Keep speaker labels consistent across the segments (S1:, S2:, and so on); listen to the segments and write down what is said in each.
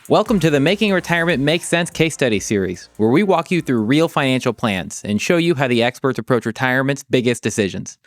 S1: Welcome to the Making Retirement Make Sense case study series, where we walk you through real financial plans and show you how the experts approach retirement's biggest decisions.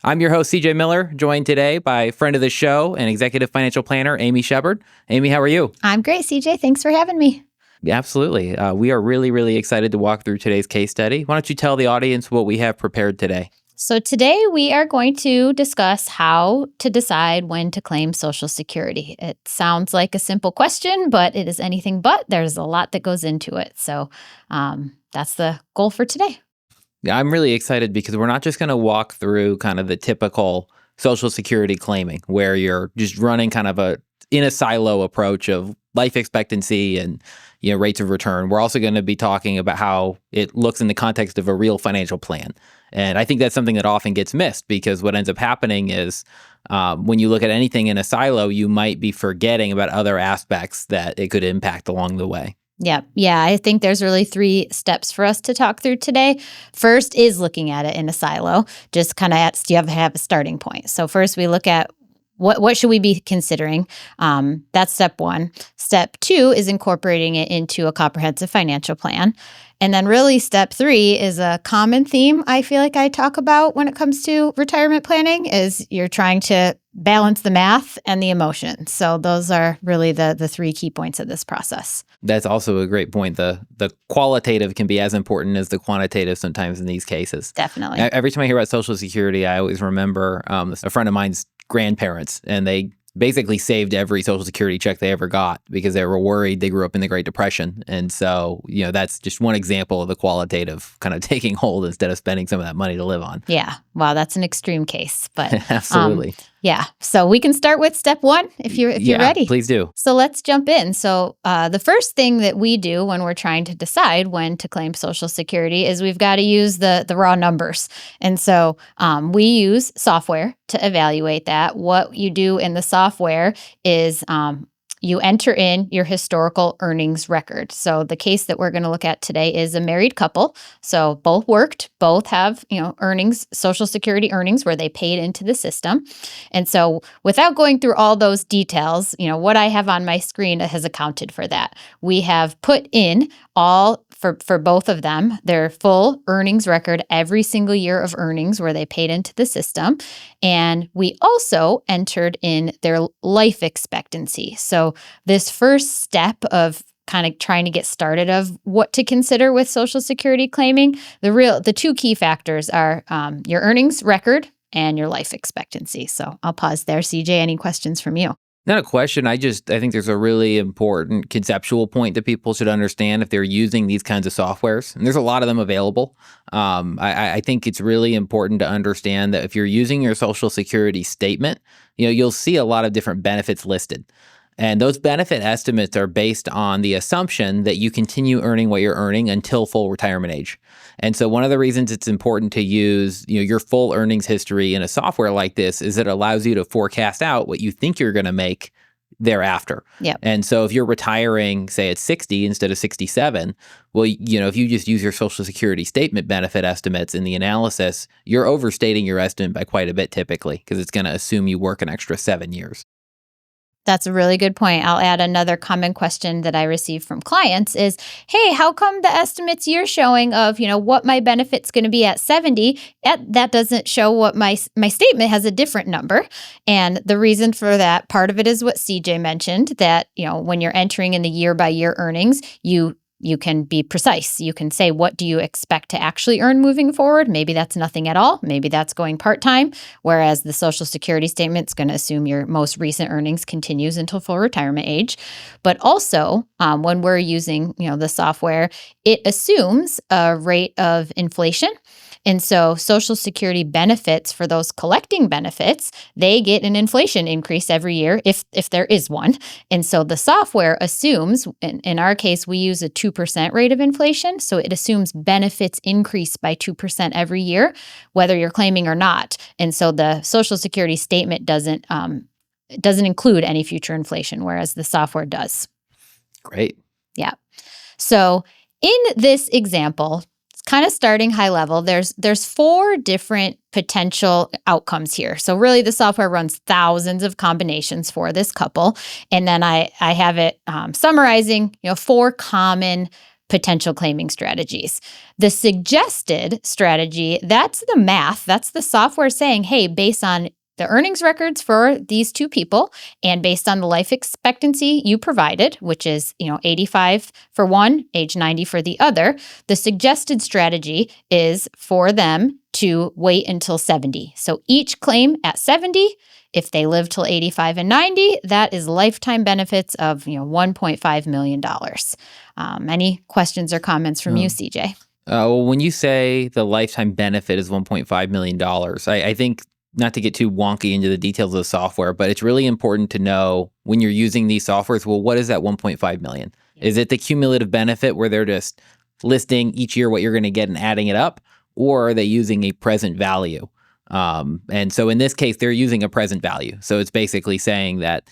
S1: I'm your host, CJ Miller, joined today by friend of the show and executive financial planner, Amy Shepard. Amy, how are you?
S2: I'm great, CJ. Thanks for having me.
S1: Yeah, absolutely. We are really excited to walk through today's case study. Why don't you tell the audience what we have prepared today?
S2: So today we are going to discuss how to decide when to claim Social Security. It sounds like a simple question, but it is anything but. There's a lot that goes into it. So that's the goal for today.
S1: Yeah, I'm really excited because we're not just going to walk through kind of the typical Social Security claiming where you're just running kind of in a silo approach of life expectancy and rates of return. We're also going to be talking about how it looks in the context of a real financial plan. And I think that's something that often gets missed because what ends up happening is when you look at anything in a silo, you might be forgetting about other aspects that it could impact along the way.
S2: Yeah. I think there's really 3 steps for us to talk through today. First is looking at it in a silo, just kind of do you have a starting point? So first we look at what should we be considering? That's step 1. Step 2 is incorporating it into a comprehensive financial plan. And then really step 3 is a common theme I feel like I talk about when it comes to retirement planning is you're trying to balance the math and the emotions. So those are really the 3 key points of this process.
S1: That's also a great point. The qualitative can be as important as the quantitative sometimes in these cases.
S2: Definitely.
S1: Every time I hear about Social Security, I always remember a friend of mine's grandparents, and they basically saved every Social Security check they ever got because they were worried. They grew up in the Great Depression. And so, that's just one example of the qualitative kind of taking hold instead of spending some of that money to live on.
S2: Yeah. Wow, that's an extreme case. But
S1: absolutely.
S2: Yeah. So we can start with step 1 if you're ready.
S1: Please do.
S2: So let's jump in. So the first thing that we do when we're trying to decide when to claim Social Security is we've got to use the raw numbers. And so we use software to evaluate that. What you do in the software is you enter in your historical earnings record. So the case that we're going to look at today is a married couple. So both worked, both have, earnings, Social Security earnings where they paid into the system. And so without going through all those details, what I have on my screen has accounted for that. We have put in all for both of them, their full earnings record, every single year of earnings where they paid into the system. And we also entered in their life expectancy. So this first step of kind of trying to get started of what to consider with Social Security claiming, the 2 key factors are your earnings record and your life expectancy. So I'll pause there. CJ, any questions from you?
S1: Not a question. I think there's a really important conceptual point that people should understand if they're using these kinds of softwares. And there's a lot of them available. I think it's really important to understand that if you're using your Social Security statement, you'll see a lot of different benefits listed. And those benefit estimates are based on the assumption that you continue earning what you're earning until full retirement age. And so one of the reasons it's important to use your full earnings history in a software like this is it allows you to forecast out what you think you're going to make thereafter.
S2: Yep.
S1: And so if you're retiring, say at 60 instead of 67, well, if you just use your Social Security statement benefit estimates in the analysis, you're overstating your estimate by quite a bit typically because it's going to assume you work an extra 7 years.
S2: That's a really good point. I'll add another common question that I receive from clients is, hey, how come the estimates you're showing of, what my benefit's going to be at 70, that doesn't show what my statement has a different number? And the reason for that, part of it is what CJ mentioned, that, when you're entering in the year by year earnings, you can be precise. You can say, what do you expect to actually earn moving forward? Maybe that's nothing at all. Maybe that's going part-time, whereas the Social Security statement is going to assume your most recent earnings continues until full retirement age. But also, when we're using, the software, it assumes a rate of inflation. And so Social Security benefits for those collecting benefits, they get an inflation increase every year if there is one. And so the software assumes, in our case, we use a 2% rate of inflation. So it assumes benefits increase by 2% every year, whether you're claiming or not. And so the Social Security statement doesn't include any future inflation, whereas the software does.
S1: Great.
S2: Yeah. So in this example, kind of starting high level, there's 4 different potential outcomes here. So really the software runs thousands of combinations for this couple. And then I have it summarizing, 4 common potential claiming strategies. The suggested strategy, that's the math. That's the software saying, hey, based on the earnings records for these 2 people and based on the life expectancy you provided, which is, 85 for one, age 90 for the other, the suggested strategy is for them to wait until 70. So each claim at 70, if they live till 85 and 90, that is lifetime benefits of, $1.5 million. Any questions or comments from you, CJ?
S1: Well, when you say the lifetime benefit is $1.5 million, I think, not to get too wonky into the details of the software, but it's really important to know when you're using these softwares, well, what is that 1.5 million? Is it the cumulative benefit where they're just listing each year what you're going to get and adding it up? Or are they using a present value? And so in this case, they're using a present value. So it's basically saying that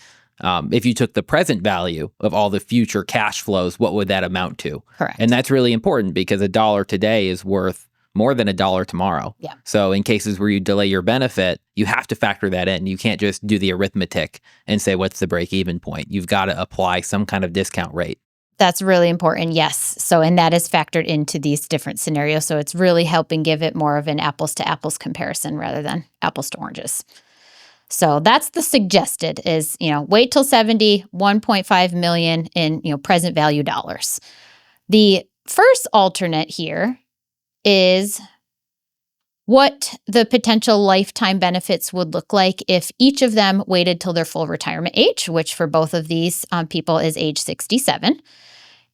S1: if you took the present value of all the future cash flows, what would that amount to?
S2: Correct.
S1: And that's really important because $1 today is worth more than $1 tomorrow.
S2: Yeah.
S1: So in cases where you delay your benefit, you have to factor that in. You can't just do the arithmetic and say, what's the break-even point? You've got to apply some kind of discount rate.
S2: That's really important, yes. So, and that is factored into these different scenarios. So it's really helping give it more of an apples to apples comparison rather than apples to oranges. So that's the suggested is, wait till 70, 1.5 million in, present value dollars. The first alternate here is what the potential lifetime benefits would look like if each of them waited till their full retirement age, which for both of these people is age 67.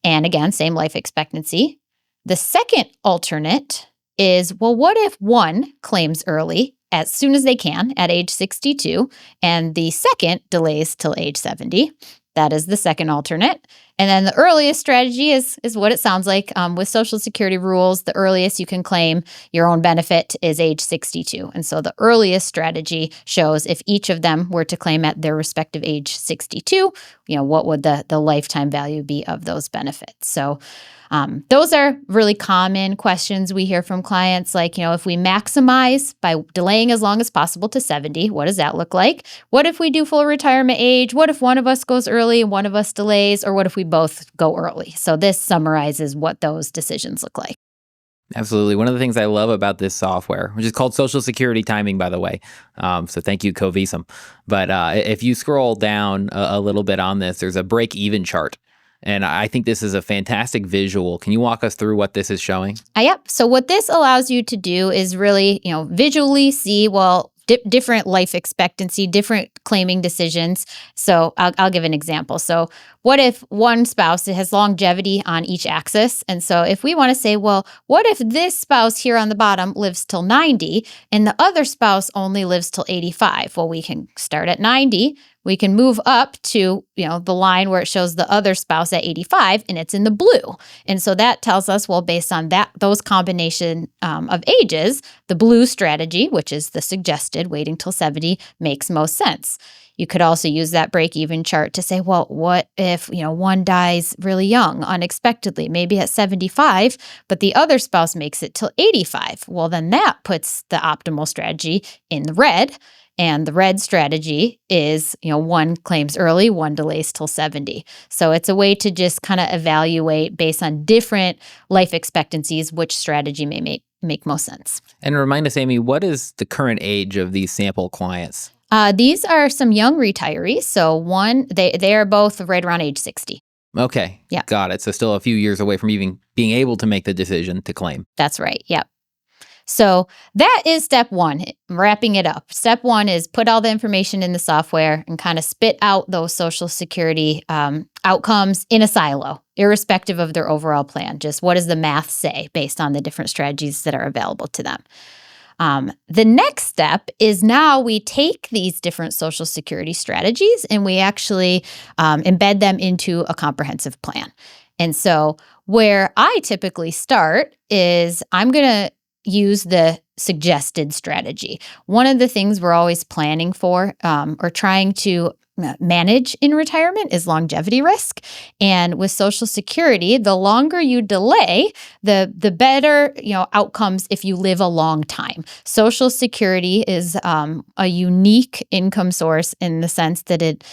S2: And again, same life expectancy. The second alternate is, well, what if one claims early as soon as they can at age 62, and the second delays till age 70? That is the second alternate. And then the earliest strategy is what it sounds like. With Social Security rules, the earliest you can claim your own benefit is age 62. And so the earliest strategy shows if each of them were to claim at their respective age 62, what would the lifetime value be of those benefits? So those are really common questions we hear from clients. Like, if we maximize by delaying as long as possible to 70, what does that look like? What if we do full retirement age? What if one of us goes early and one of us delays? Or what if we both go early? So this summarizes what those decisions look like.
S1: Absolutely. One of the things I love about this software, which is called Social Security Timing, by the way. So thank you, Covisum. But if you scroll down a little bit on this, there's a break-even chart. And I think this is a fantastic visual. Can you walk us through what this is showing?
S2: Yep. So what this allows you to do is really, visually see, different life expectancy, different claiming decisions. So I'll give an example. So what if one spouse has longevity on each axis? And so if we want to say, well, what if this spouse here on the bottom lives till 90 and the other spouse only lives till 85? Well, we can start at 90. We can move up to, the line where it shows the other spouse at 85 and it's in the blue. And so that tells us, well, based on those combination of ages, the blue strategy, which is the suggested waiting till 70, makes most sense. You could also use that break-even chart to say, well, what if, one dies really young, unexpectedly, maybe at 75, but the other spouse makes it till 85? Well, then that puts the optimal strategy in the red. And the red strategy is, one claims early, one delays till 70. So it's a way to just kind of evaluate based on different life expectancies, which strategy may make most sense.
S1: And remind us, Amy, what is the current age of these sample clients?
S2: These are some young retirees. So they are both right around age 60.
S1: Okay.
S2: Yeah.
S1: Got it. So still a few years away from even being able to make the decision to claim.
S2: That's right. Yep. So that is step one, wrapping it up. Step one is put all the information in the software and kind of spit out those Social Security outcomes in a silo, irrespective of their overall plan. Just what does the math say based on the different strategies that are available to them? The next step is now we take these different Social Security strategies and we actually embed them into a comprehensive plan. And so where I typically start is I'm going to use the suggested strategy. One of the things we're always planning for or trying to manage in retirement is longevity risk. And with Social Security, the longer you delay, the better outcomes if you live a long time. Social Security is a unique income source in the sense that it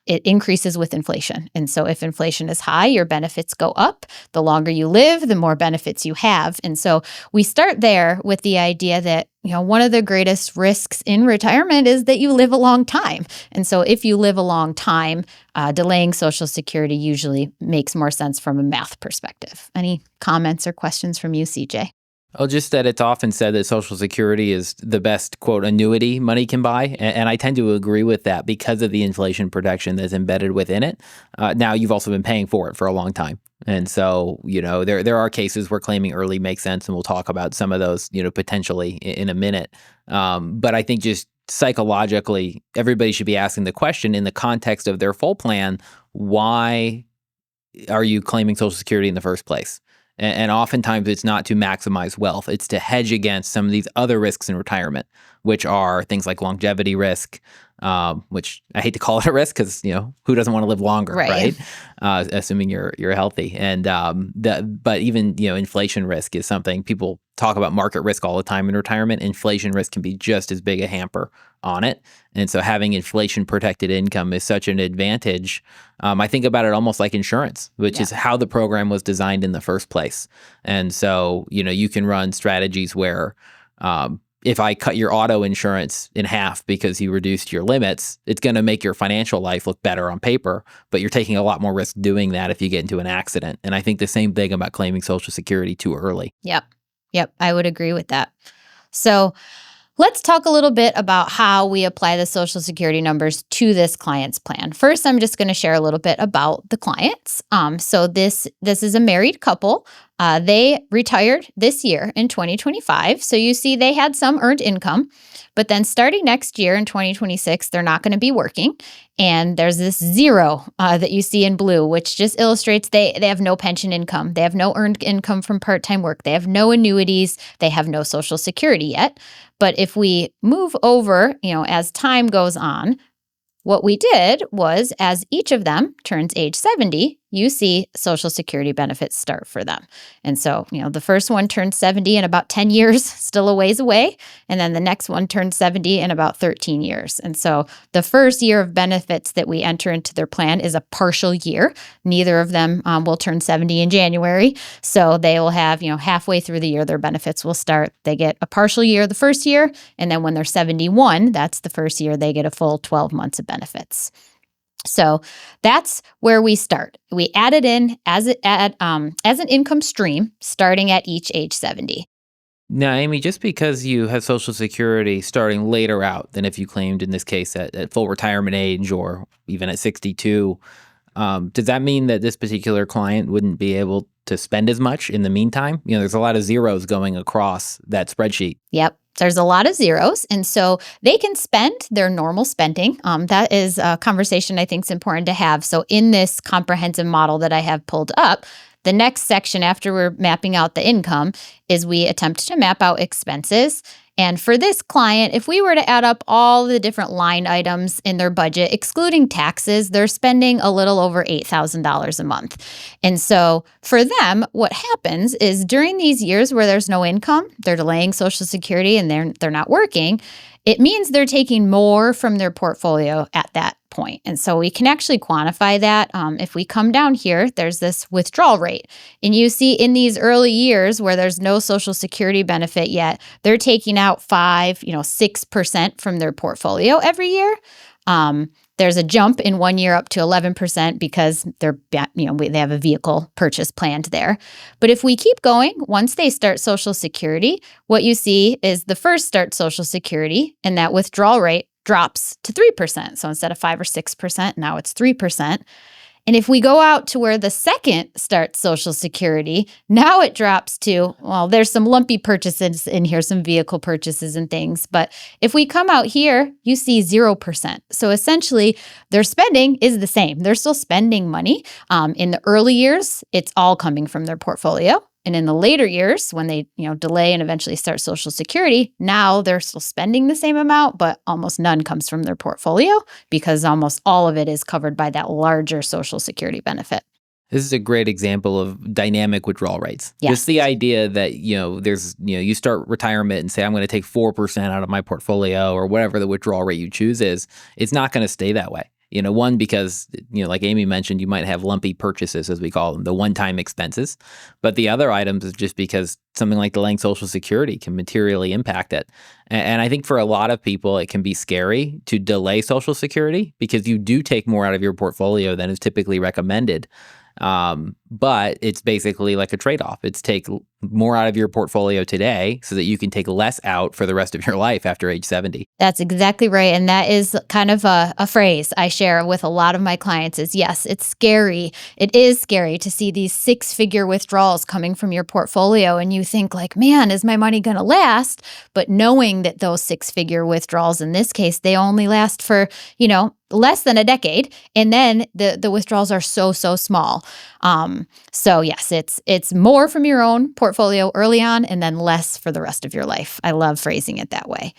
S2: increases with inflation. And so if inflation is high, your benefits go up. The longer you live, the more benefits you have. And so we start there with the idea that, one of the greatest risks in retirement is that you live a long time. And so if you live a long time, delaying Social Security usually makes more sense from a math perspective. Any comments or questions from you, CJ?
S1: Oh, just that it's often said that Social Security is the best, quote, annuity money can buy. And I tend to agree with that because of the inflation protection that's embedded within it. Now, you've also been paying for it for a long time. And so, there are cases where claiming early makes sense. And we'll talk about some of those, potentially in a minute. But I think just psychologically, everybody should be asking the question in the context of their full plan, why are you claiming Social Security in the first place? And oftentimes it's not to maximize wealth. It's to hedge against some of these other risks in retirement, which are things like longevity risk, which I hate to call it a risk because, who doesn't want to live longer, right? Assuming you're healthy. And but even, inflation risk is something people talk about. Market risk all the time in retirement. Inflation risk can be just as big a hamper on it. And so having inflation protected income is such an advantage. I think about it almost like insurance, which is how the program was designed in the first place. And so, you can run strategies where if I cut your auto insurance in half because you reduced your limits, it's going to make your financial life look better on paper, but you're taking a lot more risk doing that if you get into an accident. And I think the same thing about claiming Social Security too early.
S2: Yep, I would agree with that. So let's talk a little bit about how we apply the Social Security numbers to this client's plan. First, I'm just going to share a little bit about the clients. So this is a married couple. They retired this year in 2025. So you see they had some earned income, but then starting next year in 2026, they're not going to be working. And there's this zero that you see in blue, which just illustrates they have no pension income. They have no earned income from part-time work. They have no annuities. They have no Social Security yet. But if we move over, as time goes on, what we did was as each of them turns age 70, you see Social Security benefits start for them. And so, the first one turned 70 in about 10 years, still a ways away. And then the next one turned 70 in about 13 years. And so the first year of benefits that we enter into their plan is a partial year. Neither of them will turn 70 in January. So they will have, halfway through the year, their benefits will start. They get a partial year the first year. And then when they're 71, that's the first year, they get a full 12 months of benefits. So that's where we start. We add it in as an income stream starting at each age 70.
S1: Now, Amy, just because you have Social Security starting later out than if you claimed in this case at full retirement age or even at 62, does that mean that this particular client wouldn't be able to spend as much in the meantime? There's a lot of zeros going across that spreadsheet.
S2: Yep. There's a lot of zeros. And so they can spend their normal spending. That is a conversation I think is important to have. So in this comprehensive model that I have pulled up, the next section after we're mapping out the income is we attempt to map out expenses. And for this client, if we were to add up all the different line items in their budget, excluding taxes, they're spending a little over $8,000 a month. And so for them, what happens is during these years where there's no income, they're delaying Social Security and they're not working, it means they're taking more from their portfolio at that point. And so we can actually quantify that. If we come down here, there's this withdrawal rate. And you see in these early years where there's no Social Security benefit yet, they're taking out 6% from their portfolio every year. There's a jump in 1 year up to 11% because they have a vehicle purchase planned there. But if we keep going, once they start Social Security, what you see is the first start Social Security and that withdrawal rate drops to 3%. So instead of 5 or 6%, now it's 3%. And if we go out to where the second starts Social Security, now it drops to, there's some lumpy purchases in here, some vehicle purchases and things. But if we come out here, you see 0%. So essentially, their spending is the same. They're still spending money. In the early years, it's all coming from their portfolio. And in the later years, when they, delay and eventually start Social Security, now they're still spending the same amount, but almost none comes from their portfolio because almost all of it is covered by that larger Social Security benefit.
S1: This is a great example of dynamic withdrawal rates.
S2: Yes.
S1: Just the idea that, there's, you start retirement and say, I'm going to take 4% out of my portfolio or whatever the withdrawal rate you choose is, it's not going to stay that way. One, because, like Amy mentioned, you might have lumpy purchases, as we call them, the one-time expenses. But the other items is just because something like delaying Social Security can materially impact it. And I think for a lot of people, it can be scary to delay Social Security because you do take more out of your portfolio than is typically recommended. But it's basically like a trade-off. It's take more out of your portfolio today so that you can take less out for the rest of your life after age 70.
S2: That's exactly right. And that is kind of a phrase I share with a lot of my clients is, yes, it's scary. It is scary to see these 6-figure withdrawals coming from your portfolio. And you think like, man, is my money going to last? But knowing that those 6-figure withdrawals, in this case, they only last for, less than a decade. And then the withdrawals are so small. So yes, it's more from your own portfolio early on and then less for the rest of your life. I love phrasing it that way.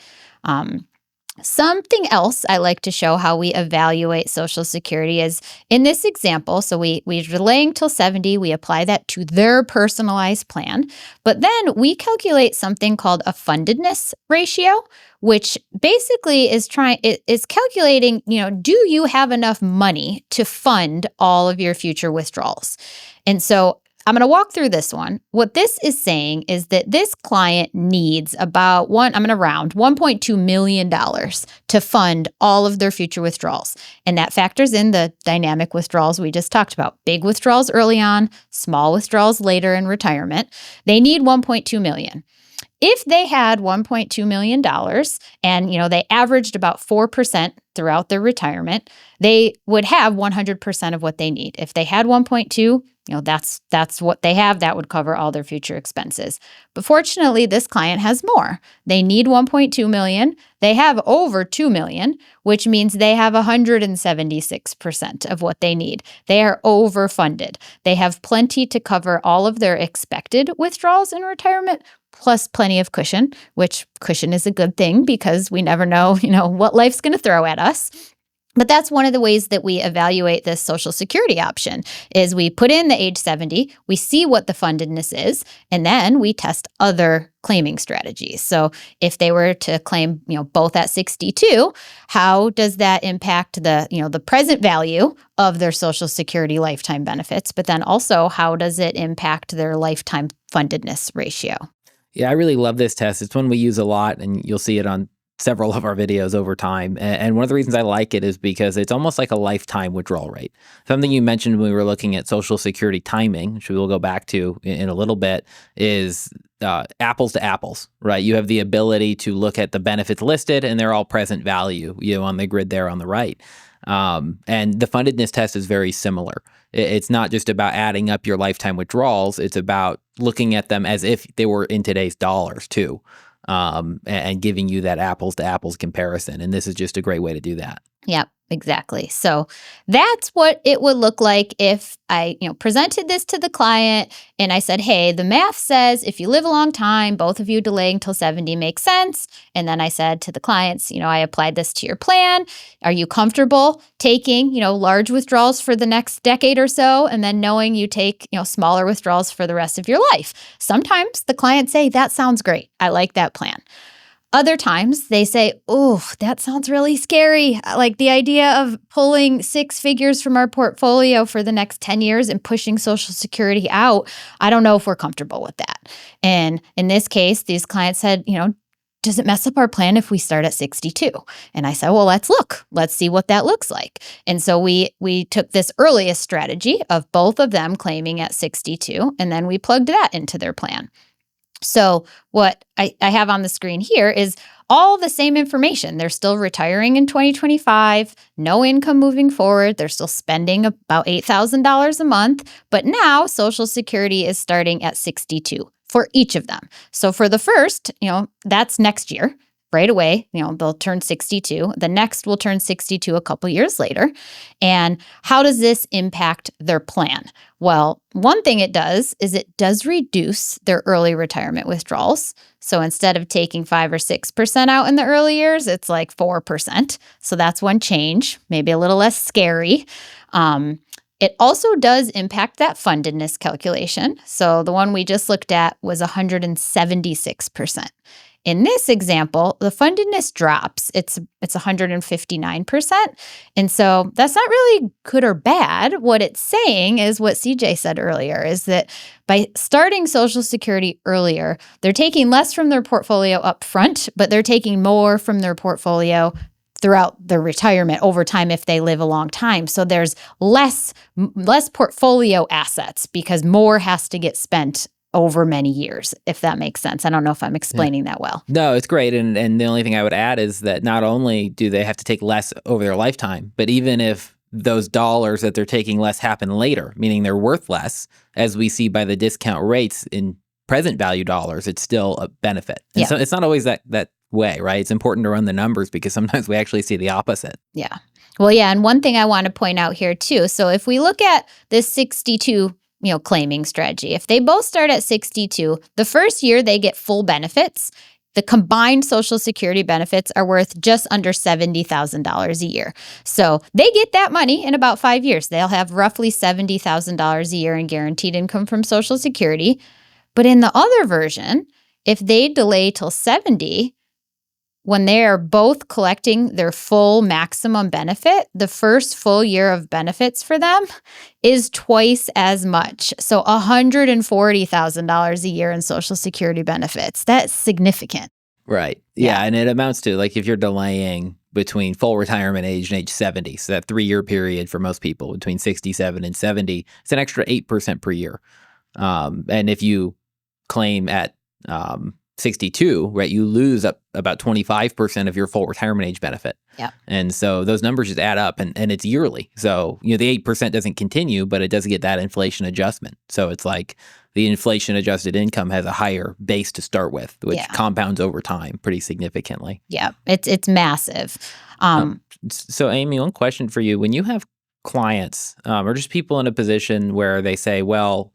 S2: Something else I like to show how we evaluate Social Security is in this example. So we're delaying till 70. We apply that to their personalized plan. But then we calculate something called a fundedness ratio, which basically is calculating, do you have enough money to fund all of your future withdrawals? And so I'm going to walk through this one. What this is saying is that this client needs about I'm going to round $1.2 million to fund all of their future withdrawals. And that factors in the dynamic withdrawals we just talked about. Big withdrawals early on, small withdrawals later in retirement. They need $1.2 million. If they had $1.2 million and, they averaged about 4% throughout their retirement, they would have 100% of what they need. If they had 1.2, that's what they have. That would cover all their future expenses. But fortunately, this client has more. They need 1.2 million. They have over 2 million, which means they have 176% of what they need. They are overfunded. They have plenty to cover all of their expected withdrawals in retirement, plus plenty of cushion, which cushion is a good thing because we never know, what life's going to throw at us. But that's one of the ways that we evaluate this Social Security option is we put in the age 70, we see what the fundedness is, and then we test other claiming strategies. So if they were to claim, both at 62, how does that impact the present value of their Social Security lifetime benefits? But then also, how does it impact their lifetime fundedness ratio?
S1: Yeah, I really love this test. It's one we use a lot, and you'll see it on several of our videos over time. And one of the reasons I like it is because it's almost like a lifetime withdrawal rate. Something you mentioned when we were looking at Social Security timing, which we will go back to in a little bit, is apples to apples, right? You have the ability to look at the benefits listed and they're all present value, on the grid there on the right. And the fundedness test is very similar. It's not just about adding up your lifetime withdrawals. It's about looking at them as if they were in today's dollars too. And giving you that apples to apples comparison. And this is just a great way to do that.
S2: Yep, exactly. So that's what it would look like if I, presented this to the client and I said, hey, the math says if you live a long time, both of you delaying till 70 makes sense. And then I said to the clients, I applied this to your plan. Are you comfortable taking, large withdrawals for the next decade or so? And then knowing you take, smaller withdrawals for the rest of your life. Sometimes the clients say, that sounds great. I like that plan. Other times they say, oh, that sounds really scary. Like the idea of pulling 6 figures from our portfolio for the next 10 years and pushing Social Security out. I don't know if we're comfortable with that. And in this case, these clients said, does it mess up our plan if we start at 62? And I said, well, let's look. Let's see what that looks like. And so we took this earliest strategy of both of them claiming at 62, and then we plugged that into their plan. So what I have on the screen here is all the same information. They're still retiring in 2025, no income moving forward. They're still spending about $8,000 a month. But now Social Security is starting at 62 for each of them. So for the first, that's next year, right away. They'll turn 62. The next will turn 62 a couple years later. And how does this impact their plan? Well, one thing it does is it does reduce their early retirement withdrawals. So instead of taking 5 or 6% out in the early years, it's like 4%. So that's one change, maybe a little less scary. It also does impact that fundedness calculation. So the one we just looked at was 176%. In this example, the fundedness drops. It's 159%. And so that's not really good or bad. What it's saying is what CJ said earlier, is that by starting Social Security earlier, they're taking less from their portfolio up front, but they're taking more from their portfolio throughout their retirement over time if they live a long time. So there's less portfolio assets because more has to get spent over many years, if that makes sense. I don't know if I'm explaining that well.
S1: No, it's great. And the only thing I would add is that not only do they have to take less over their lifetime, but even if those dollars that they're taking less happen later, meaning they're worth less, as we see by the discount rates in present value dollars, it's still a benefit. And so it's not always that way, right? It's important to run the numbers because sometimes we actually see the opposite.
S2: Yeah. Well, yeah. And one thing I want to point out here too. So if we look at this 62 claiming strategy, if they both start at 62, the first year they get full benefits. The combined Social Security benefits are worth just under $70,000 a year. So they get that money in about 5 years. They'll have roughly $70,000 a year in guaranteed income from Social Security. But in the other version, if they delay till 70, when they are both collecting their full maximum benefit, the first full year of benefits for them is twice as much. So $140,000 a year in Social Security benefits. That's significant.
S1: Right. Yeah. And it amounts to, like, if you're delaying between full retirement age and age 70, so that 3-year period for most people between 67 and 70, it's an extra 8% per year. And if you claim at 62, right, you lose up about 25% of your full retirement age benefit.
S2: Yeah.
S1: And so those numbers just add up, and it's yearly. So, the 8% doesn't continue, but it does get that inflation adjustment. So it's like the inflation adjusted income has a higher base to start with, which compounds over time pretty significantly.
S2: Yeah. It's massive.
S1: So Amy, one question for you. When you have clients or just people in a position where they say, well,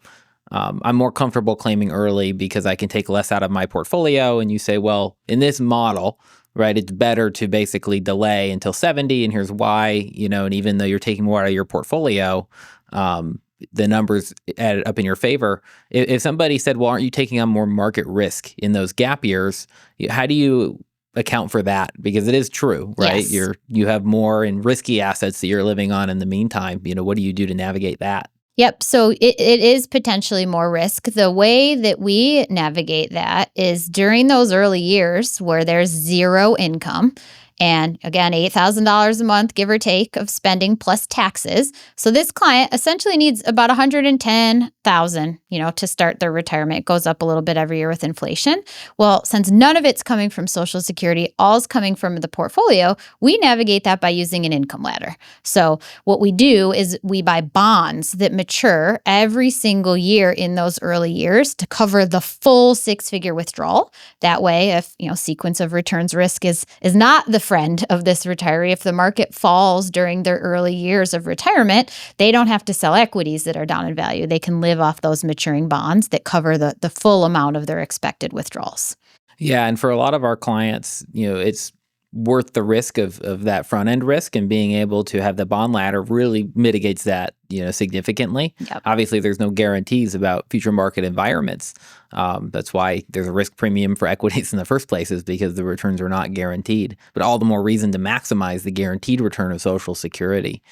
S1: I'm more comfortable claiming early because I can take less out of my portfolio. And you say, well, in this model, right, it's better to basically delay until 70. And here's why, and even though you're taking more out of your portfolio, the numbers added up in your favor. If somebody said, well, aren't you taking on more market risk in those gap years? How do you account for that? Because it is true, right?
S2: Yes.
S1: You have more in risky assets that you're living on in the meantime. What do you do to navigate that?
S2: Yep. So it is potentially more risk. The way that we navigate that is during those early years where there's zero income. And again, $8,000 a month, give or take, of spending plus taxes. So this client essentially needs about $110,000, to start their retirement. It goes up a little bit every year with inflation. Well, since none of it's coming from Social Security, all's coming from the portfolio, we navigate that by using an income ladder. So what we do is we buy bonds that mature every single year in those early years to cover the full 6-figure withdrawal. That way, if sequence of returns risk is not the friend of this retiree, if the market falls during their early years of retirement, they don't have to sell equities that are down in value. They can live off those maturing bonds that cover the full amount of their expected withdrawals.
S1: Yeah. And for a lot of our clients, it's worth the risk of that front end risk, and being able to have the bond ladder really mitigates that, significantly.
S2: Yep.
S1: Obviously, there's no guarantees about future market environments. That's why there's a risk premium for equities in the first place, is because the returns are not guaranteed. But all the more reason to maximize the guaranteed return of Social Security.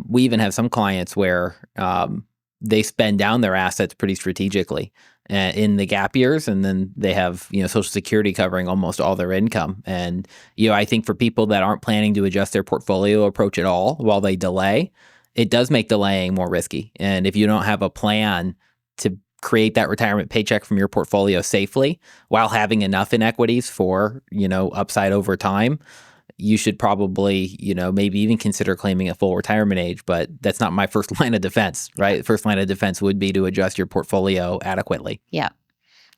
S1: We even have some clients where they spend down their assets pretty strategically in the gap years, and then they have Social Security covering almost all their income. And I think for people that aren't planning to adjust their portfolio approach at all while they delay, it does make delaying more risky. And if you don't have a plan to create that retirement paycheck from your portfolio safely while having enough in equities for upside over time, you should probably, maybe even consider claiming a full retirement age. But that's not my first line of defense, right? The first line of defense would be to adjust your portfolio adequately.
S2: Yeah.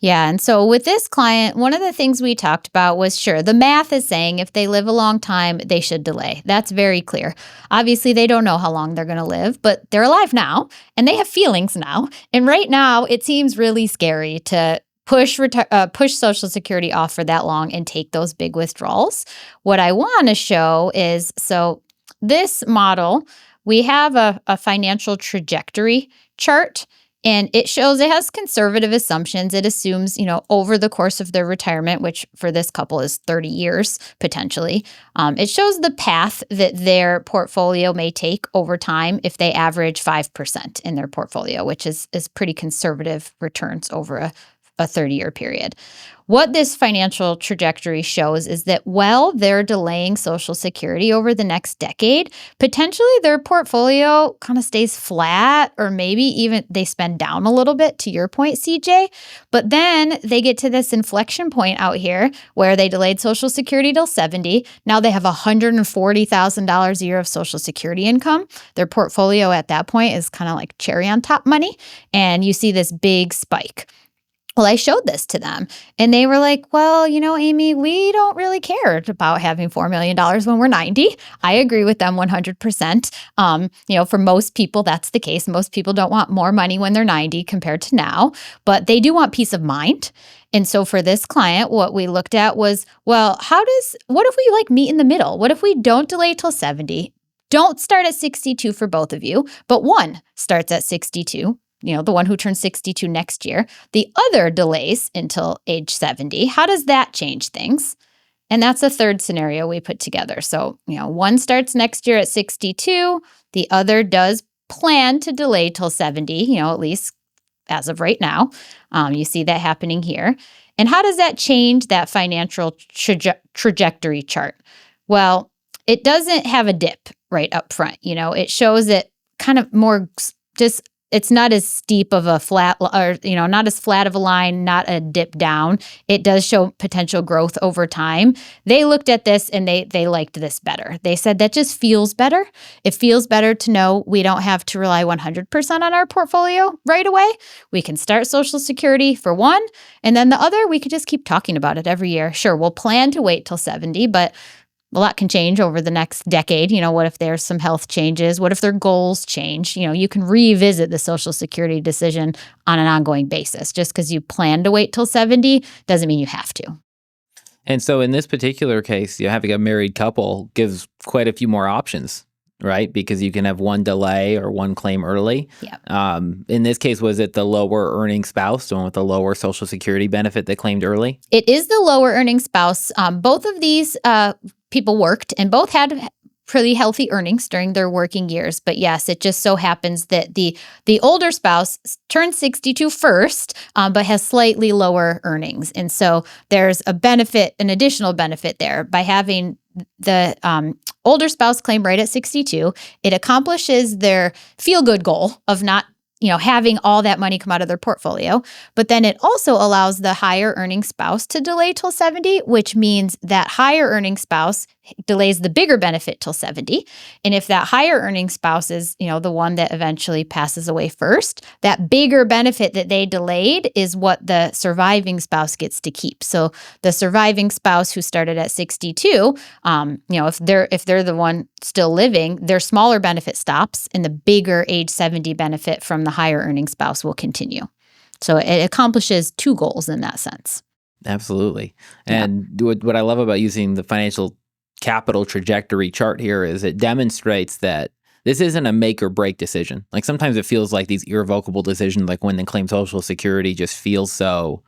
S2: Yeah. And so with this client, one of the things we talked about was sure, the math is saying if they live a long time, they should delay. That's very clear. Obviously, they don't know how long they're going to live, but they're alive now and they have feelings now. And right now, it seems really scary to push Social Security off for that long and take those big withdrawals. What I want to show is so this model, we have a financial trajectory chart. And it shows it has conservative assumptions. It assumes, over the course of their retirement, which for this couple is 30 years potentially, it shows the path that their portfolio may take over time if they average 5% in their portfolio, which is pretty conservative returns over a 30-year period. What this financial trajectory shows is that while they're delaying Social Security over the next decade, potentially their portfolio kind of stays flat or maybe even they spend down a little bit, to your point, CJ. But then they get to this inflection point out here where they delayed Social Security till 70. Now they have $140,000 a year of Social Security income. Their portfolio at that point is kind of like cherry on top money. And you see this big spike. Well, I showed this to them and they were like, well, Amy, we don't really care about having $4 million when we're 90. I agree with them 100%. For most people, that's the case. Most people don't want more money when they're 90 compared to now, but they do want peace of mind. And so for this client, what we looked at was, well, what if we meet in the middle? What if we don't delay till 70? Don't start at 62 for both of you, but one starts at 62. The one who turns 62 next year. The other delays until age 70. How does that change things? And that's a third scenario we put together. So, one starts next year at 62. The other does plan to delay till 70, at least as of right now. You see that happening here. And how does that change that financial trajectory chart? Well, it doesn't have a dip right up front. It shows it kind of more just it's not as steep of a flat or, not as flat of a line, not a dip down. It does show potential growth over time. They looked at this and they liked this better. They said that just feels better. It feels better to know we don't have to rely 100% on our portfolio right away. We can start Social Security for one, and then the other, we could just keep talking about it every year. Sure, we'll plan to wait till 70, but a lot can change over the next decade. What if there's some health changes? What if their goals change? You can revisit the Social Security decision on an ongoing basis. Just because you plan to wait till 70 doesn't mean you have to.
S1: And so in this particular case, having a married couple gives quite a few more options, right? Because you can have one delay or one claim early.
S2: Yeah.
S1: In this case, was it the lower earning spouse, the one with the lower Social Security benefit that claimed early?
S2: It is the lower earning spouse. Both of these people worked and both had pretty healthy earnings during their working years. But yes, it just so happens that the older spouse turned 62 first, but has slightly lower earnings. And so there's an additional benefit there by having the older spouse claim right at 62. It accomplishes their feel-good goal of not having all that money come out of their portfolio. But then it also allows the higher earning spouse to delay till 70, which means that higher earning spouse delays the bigger benefit till 70. And if that higher earning spouse is, the one that eventually passes away first, that bigger benefit that they delayed is what the surviving spouse gets to keep. So the surviving spouse who started at 62, if they're the one still living, their smaller benefit stops and the bigger age 70 benefit from the higher earning spouse will continue. So it accomplishes two goals in that sense.
S1: Absolutely. And what I love about using the financial capital trajectory chart here is it demonstrates that this isn't a make or break decision. Like sometimes it feels like these irrevocable decisions, like when they claim Social Security, just feels so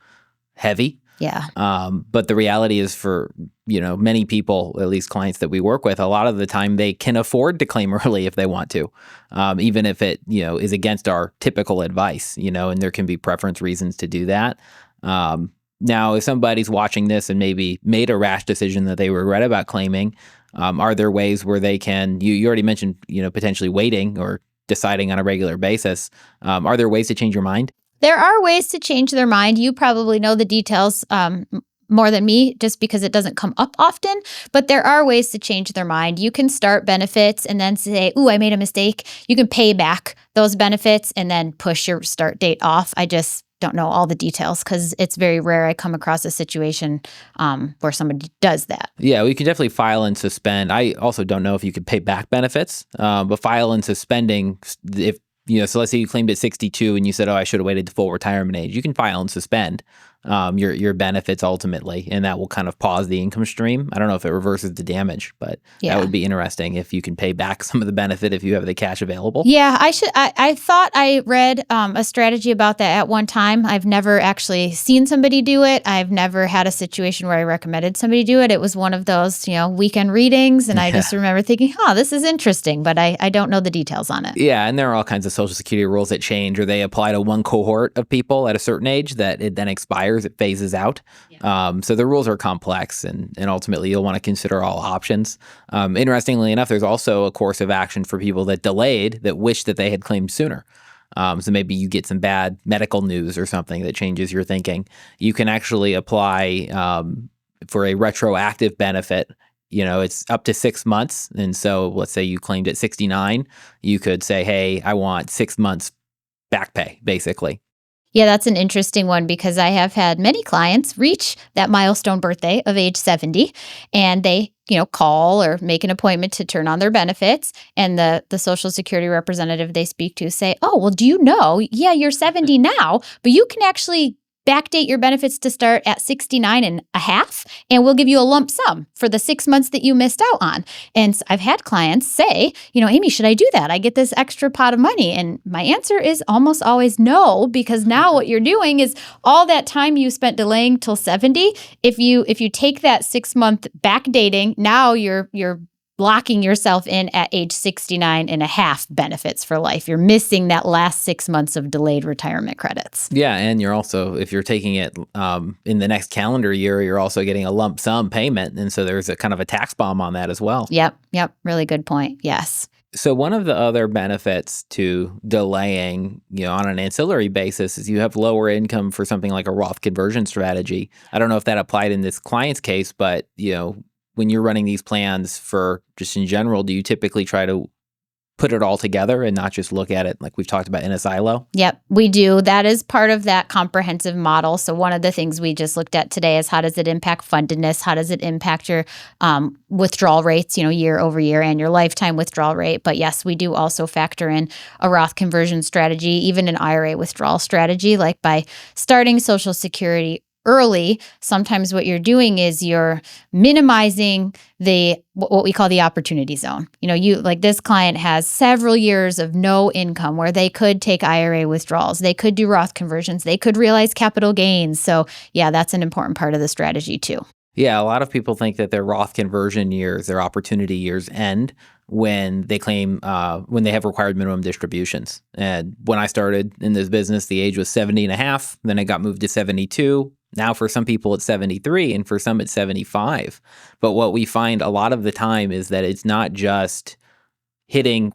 S1: heavy.
S2: Yeah.
S1: But the reality is for, many people, at least clients that we work with, a lot of the time they can afford to claim early if they want to, even if it, is against our typical advice, and there can be preference reasons to do that. Now, if somebody's watching this and maybe made a rash decision that they regret about claiming, are there ways where they can, you already mentioned, potentially waiting or deciding on a regular basis. Are there ways to change your mind?
S2: There are ways to change their mind. You probably know the details more than me just because it doesn't come up often, but there are ways to change their mind. You can start benefits and then say, ooh, I made a mistake. You can pay back those benefits and then push your start date off. I just don't know all the details because it's very rare I come across a situation where somebody does that.
S1: Yeah, we can definitely file and suspend. I also don't know if you could pay back benefits, but file and suspending, if so let's say you claimed at 62 and you said, oh, I should have waited to full retirement age. You can file and suspend your benefits ultimately, and that will kind of pause the income stream. I don't know if it reverses the damage, but that would be interesting if you can pay back some of the benefit if you have the cash available.
S2: Yeah, I thought I read a strategy about that at one time. I've never actually seen somebody do it. I've never had a situation where I recommended somebody do it. It was one of those, weekend readings, and I just remember thinking, this is interesting, but I don't know the details on it.
S1: Yeah, and there are all kinds of Social Security rules that change, or they apply to one cohort of people at a certain age that it then expires. It phases out. Yeah. So the rules are complex, and ultimately you'll want to consider all options. Interestingly enough, there's also a course of action for people that delayed that wish that they had claimed sooner. So maybe you get some bad medical news or something that changes your thinking. You can actually apply for a retroactive benefit. It's up to 6 months. And so let's say you claimed at 69, you could say, hey, I want 6 months back pay, basically.
S2: Yeah, that's an interesting one because I have had many clients reach that milestone birthday of age 70, and they, call or make an appointment to turn on their benefits. And the Social Security representative they speak to say, oh, well, do you know, you're 70 now, but you can actually backdate your benefits to start at 69 and a half, and we'll give you a lump sum for the 6 months that you missed out on. And I've had clients say, Amy, should I do that? I get this extra pot of money. And my answer is almost always no, because now what you're doing is all that time you spent delaying till 70, if you take that 6 month backdating, now you're locking yourself in at age 69 and a half benefits for life. You're missing that last 6 months of delayed retirement credits.
S1: Yeah, and you're also, if you're taking it in the next calendar year, you're also getting a lump sum payment. And so there's a kind of a tax bomb on that as well.
S2: Yep. Really good point. Yes.
S1: So one of the other benefits to delaying, on an ancillary basis is you have lower income for something like a Roth conversion strategy. I don't know if that applied in this client's case, but, when you're running these plans for just in general, do you typically try to put it all together and not just look at it like we've talked about in a silo?
S2: Yep, we do. That is part of that comprehensive model. So one of the things we just looked at today is how does it impact fundedness? How does it impact your withdrawal rates, year over year, and your lifetime withdrawal rate? But yes, we do also factor in a Roth conversion strategy, even an IRA withdrawal strategy, like by starting Social Security early. Sometimes what you're doing is you're minimizing what we call the opportunity zone. Like this client has several years of no income where they could take IRA withdrawals, they could do Roth conversions, they could realize capital gains. So yeah, that's an important part of the strategy too.
S1: Yeah, a lot of people think that their Roth conversion years, their opportunity years end when they claim, when they have required minimum distributions. And when I started in this business, the age was 70 and a half. Then it got moved to 72. Now for some people it's 73 and for some it's 75. But what we find a lot of the time is that it's not just hitting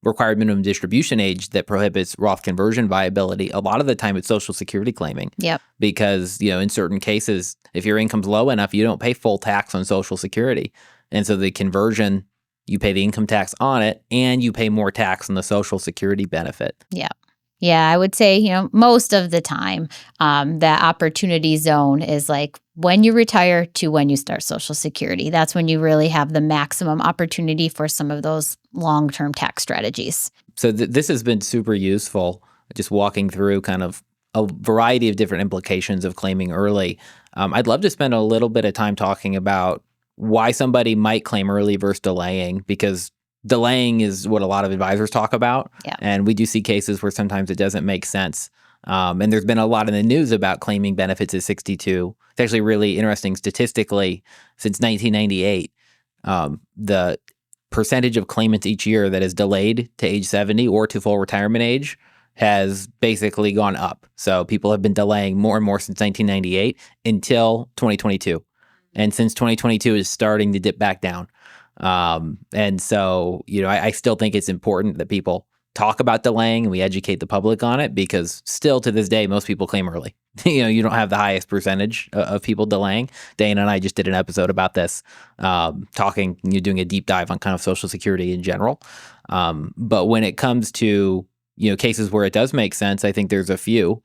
S1: required minimum distribution age that prohibits Roth conversion viability. A lot of the time it's Social Security claiming.
S2: Yep.
S1: Because, in certain cases, if your income's low enough, you don't pay full tax on Social Security. And so the conversion, you pay the income tax on it and you pay more tax on the Social Security benefit.
S2: Yeah. Yeah, I would say, most of the time, that opportunity zone is like when you retire to when you start Social Security. That's when you really have the maximum opportunity for some of those long-term tax strategies.
S1: So this has been super useful, just walking through kind of a variety of different implications of claiming early. I'd love to spend a little bit of time talking about why somebody might claim early versus delaying, because delaying is what a lot of advisors talk about.
S2: Yeah.
S1: And we do see cases where sometimes it doesn't make sense. And there's been a lot in the news about claiming benefits at 62. It's actually really interesting statistically. Since 1998, the percentage of claimants each year that is delayed to age 70 or to full retirement age has basically gone up. So people have been delaying more and more since 1998 until 2022. And since 2022 is starting to dip back down. And so, I still think it's important that people talk about delaying and we educate the public on it, because still to this day, most people claim early. You don't have the highest percentage of people delaying. Dana and I just did an episode about this, doing a deep dive on kind of Social Security in general. But when it comes to, cases where it does make sense, I think there's a few.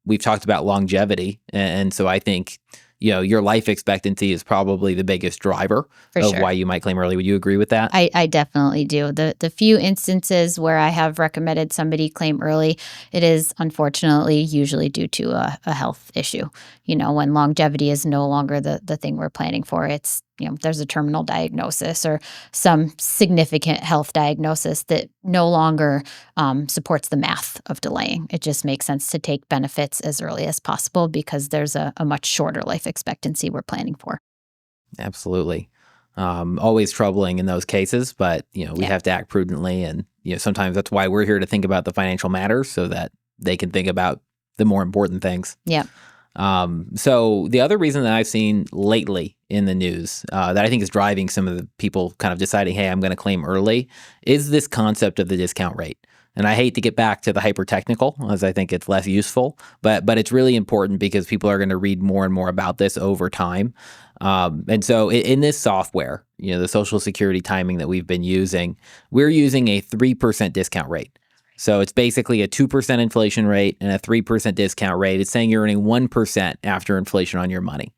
S1: We've talked about longevity. And so I think, your life expectancy is probably the biggest driver
S2: For
S1: of
S2: sure.
S1: why you might claim early. Would you agree with that?
S2: I definitely do. The few instances where I have recommended somebody claim early, it is unfortunately usually due to a health issue. When longevity is no longer the thing we're planning for, it's, there's a terminal diagnosis or some significant health diagnosis that no longer supports the math of delaying. It just makes sense to take benefits as early as possible because there's a much shorter life expectancy we're planning for.
S1: Absolutely. Always troubling in those cases, but we
S2: Yeah.
S1: have to act prudently, and sometimes that's why we're here to think about the financial matters so that they can think about the more important things.
S2: Yeah.
S1: So the other reason that I've seen lately in the news that I think is driving some of the people kind of deciding, hey, I'm going to claim early, is this concept of the discount rate. And I hate to get back to the hyper technical, as I think it's less useful, but it's really important because people are going to read more and more about this over time. And so in this software, the Social Security timing that we've been using, we're using a 3% discount rate. So it's basically a 2% inflation rate and a 3% discount rate. It's saying you're earning 1% after inflation on your money.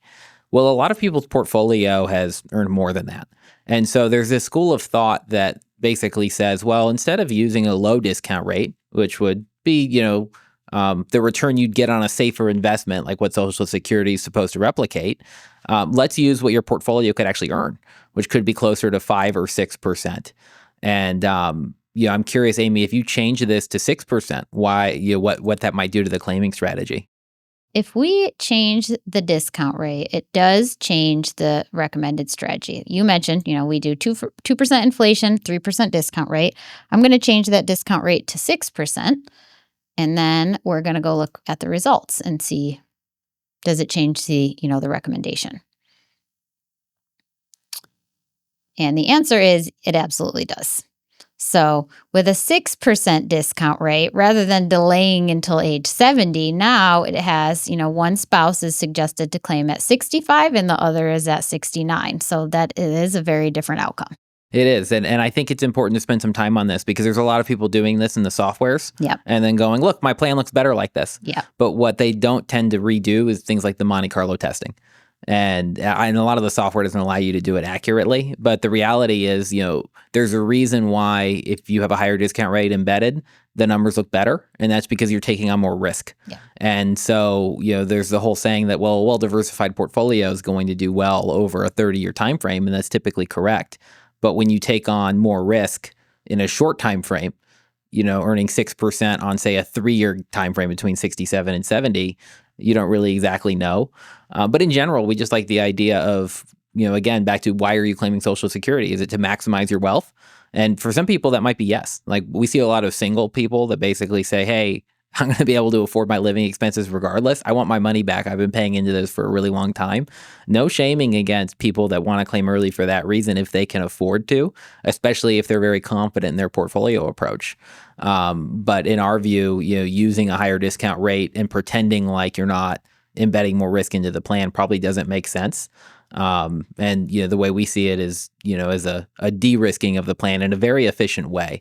S1: Well, a lot of people's portfolio has earned more than that. And so there's this school of thought that basically says, well, instead of using a low discount rate, which would be, the return you'd get on a safer investment, like what Social Security is supposed to replicate, let's use what your portfolio could actually earn, which could be closer to 5 or 6%. And, I'm curious, Amy, if you change this to 6%, why, what that might do to the claiming strategy.
S2: If we change the discount rate, it does change the recommended strategy. You mentioned, we do 2% inflation, 3% discount rate. I'm going to change that discount rate to 6%. And then we're going to go look at the results and see, does it change the recommendation? And the answer is it absolutely does. So with a 6% discount rate, rather than delaying until age 70, now it has, one spouse is suggested to claim at 65 and the other is at 69. So that it is a very different outcome.
S1: It is. And I think it's important to spend some time on this because there's a lot of people doing this in the softwares
S2: Yep.
S1: and then going, look, my plan looks better like this.
S2: Yeah.
S1: But what they don't tend to redo is things like the Monte Carlo testing. And a lot of the software doesn't allow you to do it accurately. But the reality is, there's a reason why if you have a higher discount rate embedded, the numbers look better. And that's because you're taking on more risk.
S2: Yeah.
S1: And so, there's the whole saying that, well, a well-diversified portfolio is going to do well over a 30-year time frame. And that's typically correct. But when you take on more risk in a short time frame, earning 6% on, say, a 3-year time frame between 67 and 70, you don't really exactly know. But in general, we just like the idea of, again, back to why are you claiming Social Security? Is it to maximize your wealth? And for some people, that might be yes. Like we see a lot of single people that basically say, hey, I'm going to be able to afford my living expenses regardless. I want my money back. I've been paying into this for a really long time. No shaming against people that want to claim early for that reason if they can afford to, especially if they're very confident in their portfolio approach. But in our view, using a higher discount rate and pretending like you're not embedding more risk into the plan probably doesn't make sense. And the way we see it is, as a de-risking of the plan in a very efficient way.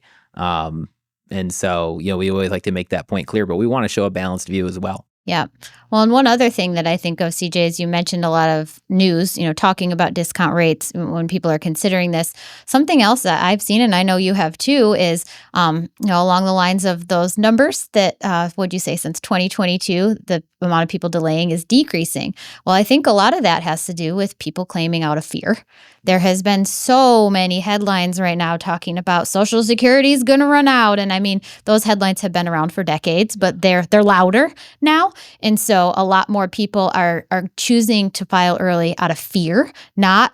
S1: And so, we always like to make that point clear, but we want to show a balanced view as well.
S2: Yeah. Well, and one other thing that I think of, CJ, is you mentioned a lot of news, talking about discount rates when people are considering this. Something else that I've seen, and I know you have too, is, along the lines of those numbers that, what'd you say, since 2022, the amount of people delaying is decreasing. Well, I think a lot of that has to do with people claiming out of fear. There has been so many headlines right now talking about Social Security is going to run out. And I mean, those headlines have been around for decades, but they're louder now. And so a lot more people are choosing to file early out of fear, not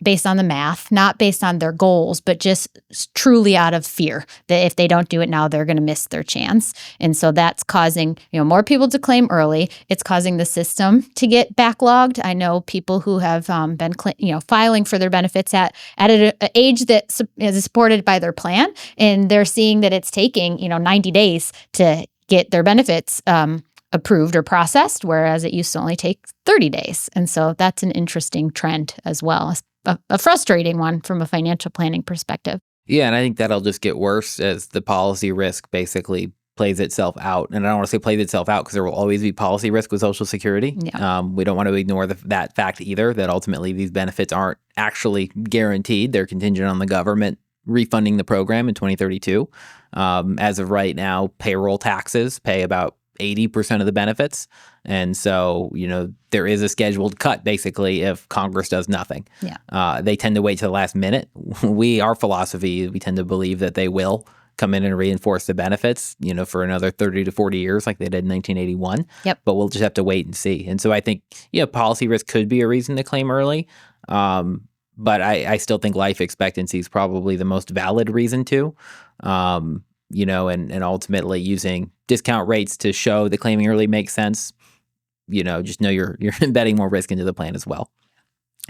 S2: based on the math, not based on their goals, but just truly out of fear that if they don't do it now, they're going to miss their chance. And so that's causing, more people to claim early. It's causing the system to get backlogged. I know people who have been, filing for their benefits at an age that is supported by their plan, and they're seeing that it's taking, 90 days to get their benefits approved or processed, whereas it used to only take 30 days. And so that's an interesting trend as well, a frustrating one from a financial planning perspective.
S1: Yeah, and I think that'll just get worse as the policy risk basically plays itself out. And I don't want to say plays itself out because there will always be policy risk with Social Security.
S2: Yeah.
S1: We don't want to ignore that fact either, that ultimately these benefits aren't actually guaranteed. They're contingent on the government refunding the program in 2032. As of right now, payroll taxes pay about 80% of the benefits. And so, there is a scheduled cut basically if Congress does nothing.
S2: Yeah.
S1: They tend to wait to the last minute. Our philosophy, we tend to believe that they will come in and reinforce the benefits, for another 30 to 40 years like they did in 1981.
S2: Yep.
S1: But we'll just have to wait and see. And so I think, policy risk could be a reason to claim early. But I still think life expectancy is probably the most valid reason to. And ultimately using discount rates to show that claiming early makes sense, just know you're embedding more risk into the plan as well.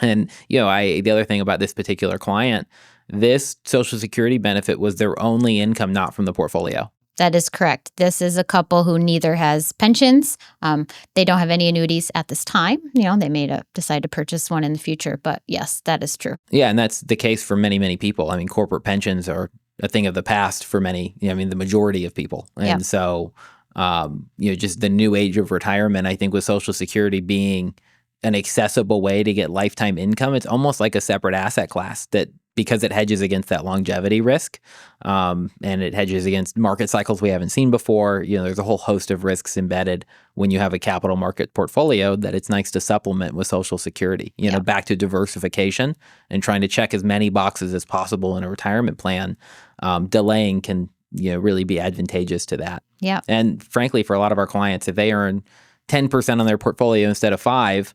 S1: And, the other thing about this particular client, this Social Security benefit was their only income not from the portfolio.
S2: That is correct. This is a couple who neither has pensions. They don't have any annuities at this time. They may decide to purchase one in the future. But yes, that is true.
S1: Yeah, and that's the case for many, many people. I mean, corporate pensions are a thing of the past for many, the majority of people. And so, just the new age of retirement, I think with Social Security being an accessible way to get lifetime income, it's almost like a separate asset class that because it hedges against that longevity risk, and it hedges against market cycles we haven't seen before. There's a whole host of risks embedded when you have a capital market portfolio that it's nice to supplement with Social Security, back to diversification and trying to check as many boxes as possible in a retirement plan. Delaying can, really be advantageous to that.
S2: Yeah.
S1: And frankly, for a lot of our clients, if they earn 10% on their portfolio instead of 5%,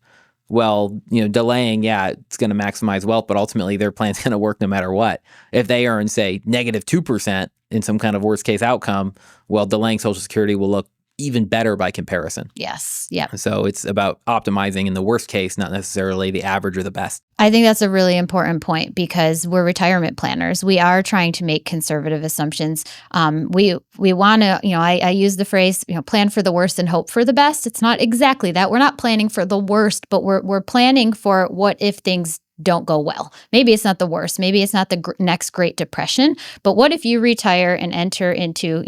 S1: well, delaying, it's going to maximize wealth, but ultimately their plan's going to work no matter what. If they earn, say, negative 2% in some kind of worst case outcome, well, delaying Social Security will look even better by comparison.
S2: Yes. Yeah.
S1: So it's about optimizing in the worst case, not necessarily the average or the best.
S2: I think that's a really important point because we're retirement planners. We are trying to make conservative assumptions. We want to, I use the phrase, plan for the worst and hope for the best. It's not exactly that. We're not planning for the worst, but we're planning for what if things don't go well. Maybe it's not the worst. Maybe it's not the next Great Depression. But what if you retire and enter into,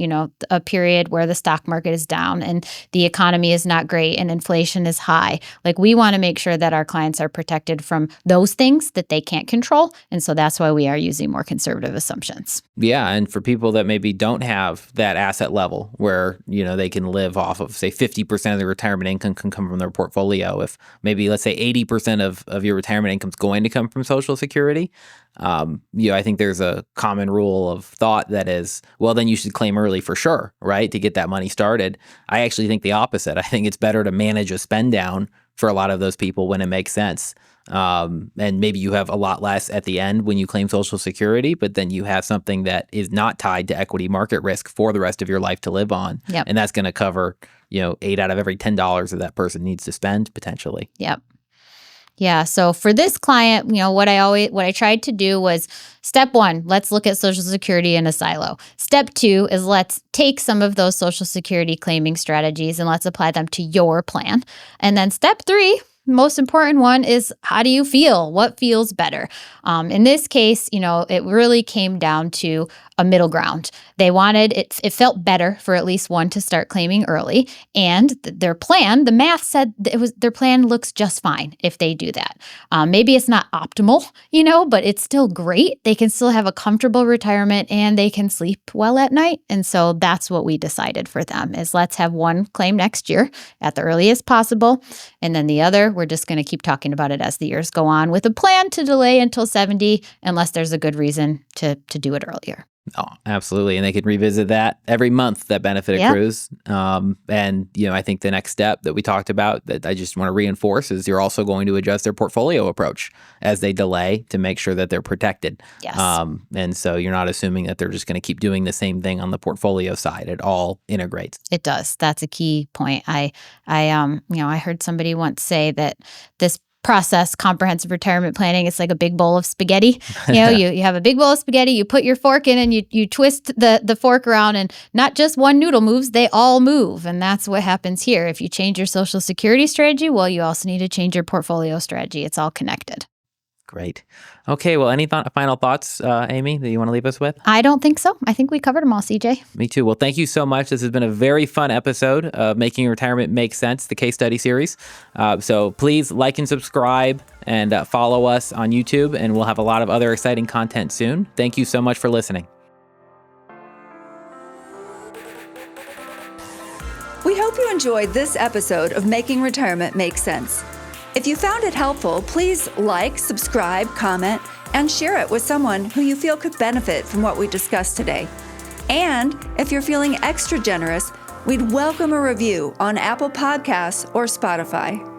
S2: a period where the stock market is down and the economy is not great and inflation is high? Like, we want to make sure that our clients are protected from those things that they can't control. And so that's why we are using more conservative assumptions.
S1: Yeah. And for people that maybe don't have that asset level where, they can live off of, say, 50% of their retirement income can come from their portfolio. If maybe, let's say, 80% of your retirement income is going to come from Social Security, I think there's a common rule of thought that is, well, then you should claim early for sure, right, to get that money started. I actually think the opposite. I think it's better to manage a spend down for a lot of those people when it makes sense. And maybe you have a lot less at the end when you claim Social Security, but then you have something that is not tied to equity market risk for the rest of your life to live on.
S2: Yep.
S1: And that's going to cover, 8 out of every $10 that person needs to spend potentially.
S2: Yep. Yeah. So for this client, what I tried to do was step 1, let's look at Social Security in a silo. Step 2 is let's take some of those Social Security claiming strategies and let's apply them to your plan. And then step 3, most important one, is how do you feel? What feels better? In this case, it really came down to a middle ground. They wanted it. It felt better for at least one to start claiming early, and their plan, the math said their plan looks just fine if they do that. Maybe it's not optimal, but it's still great. They can still have a comfortable retirement and they can sleep well at night. And so that's what we decided for them is let's have one claim next year at the earliest possible, and then the other, we're just going to keep talking about it as the years go on with a plan to delay until 70 unless there's a good reason to do it earlier.
S1: Oh, absolutely. And they can revisit that every month, that benefit accrues. And, I think the next step that we talked about that I just want to reinforce is you're also going to adjust their portfolio approach as they delay to make sure that they're protected.
S2: Yes.
S1: And so you're not assuming that they're just going to keep doing the same thing on the portfolio side. It all integrates.
S2: It does. That's a key point. I heard somebody once say that this process, comprehensive retirement planning, it's like a big bowl of spaghetti. You have a big bowl of spaghetti, you put your fork in and you twist the fork around, and not just one noodle moves, they all move. And that's what happens here. If you change your Social Security strategy, well, you also need to change your portfolio strategy. It's all connected.
S1: Great. Okay. Well, any final thoughts, Amy, that you want to leave us with?
S2: I don't think so. I think we covered them all, CJ.
S1: Me too. Well, thank you so much. This has been a very fun episode of Making Retirement Make Sense, the case study series. So please like and subscribe and follow us on YouTube, and we'll have a lot of other exciting content soon. Thank you so much for listening.
S3: We hope you enjoyed this episode of Making Retirement Make Sense. If you found it helpful, please like, subscribe, comment, and share it with someone who you feel could benefit from what we discussed today. And if you're feeling extra generous, we'd welcome a review on Apple Podcasts or Spotify.